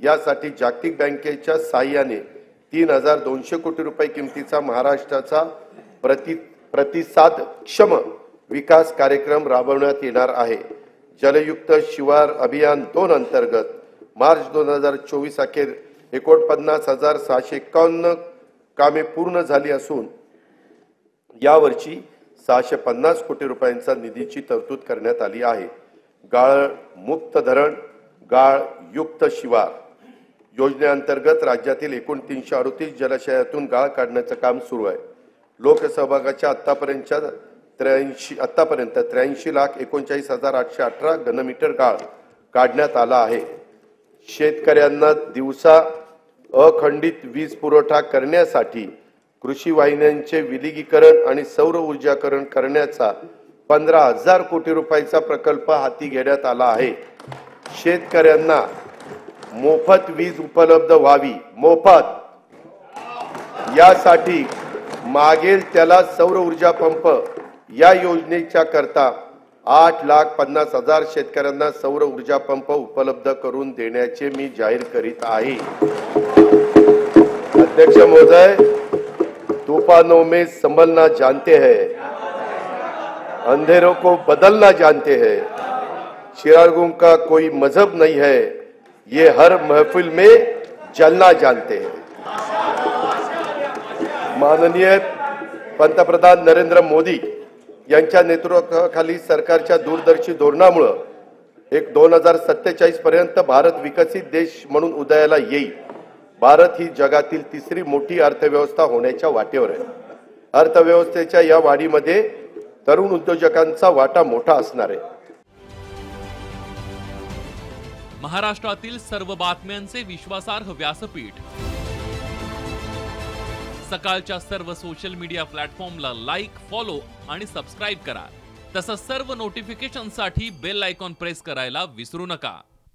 यासाठी जागतिक बँकेच्या साहाय्याने 3200 कोटी रुपये किमतीचा महाराष्ट्राचा प्रतिसादक्षम विकास कार्यक्रम राबवण्यात येणार आहे। जलयुक्त शिवार अभियान 2 अंतर्गत मार्च 2024 अखेर 49,651 कामे पूर्ण झाली असून यावर्षी 650 कोटी रुपयांचा निधीची तरतूद करण्यात आली आहे। गाळ मुक्त धरण, गाळ युक्त शिवार योजनेअंतर्गत राज्यातील एकूण 338 जलाशयातून गाळ काढण्याचं काम सुरू आहे। लोकसहभागाच्या आतापर्यंत 83,39,818 घनमीटर गाळ काढण्यात आला आहे। शेतकऱ्यांना दिवसा अखंडित वीज पुरवठा करण्यासाठी कृषी वाहिन्यांचे विलगीकरण आणि सौर ऊर्जाकरण करण्याचा 15,000 कोटी रुपयाचा प्रकल्प हाती घेण्यात आला आहे। शेतकऱ्यांना मोफत वीज उपलब्ध व्हावी, मोफत, यासाठी मागेल त्याला सौर ऊर्जा पंप या योजनेच्या करता 8,50,000 शेतकऱ्यांना सौर ऊर्जा पंप उपलब्ध करून देण्याचे मी जाहीर करीत आहे। अध्यक्ष महोदय, तूफानों में संभलना जानते हैं, अंधेरों को बदलना जानते हैं, चिरागों का कोई मजहब नहीं है, ये हर महफिल में जलना जानते हैं। माननीय पंतप्रधान नरेंद्र मोदी यांच्या नेतृत्वाखाली सरकारच्या दूरदर्शी धोरणामुळे 2047 पर्यंत भारत विकसित देश म्हणून उदयाला येईल। भारत ही जगातील तिसरी मोठी अर्थव्यवस्था होण्याच्या वाटेवर आहे। अर्थव्यवस्थेच्या या वाढीमध्ये तरुण उद्योजकांचा वाटा मोठा असणार आहे। महाराष्ट्रातील सर्व बातम्यांचे विश्वासार्ह व्यासपीठ, सकाळच्या सर्व सोशल मीडिया प्लॅटफॉर्मला लाईक, फॉलो आणि सबस्क्राईब करा। तसंच सर्व नोटिफिकेशनसाठी बेल आयकॉन प्रेस करायला विसरू नका।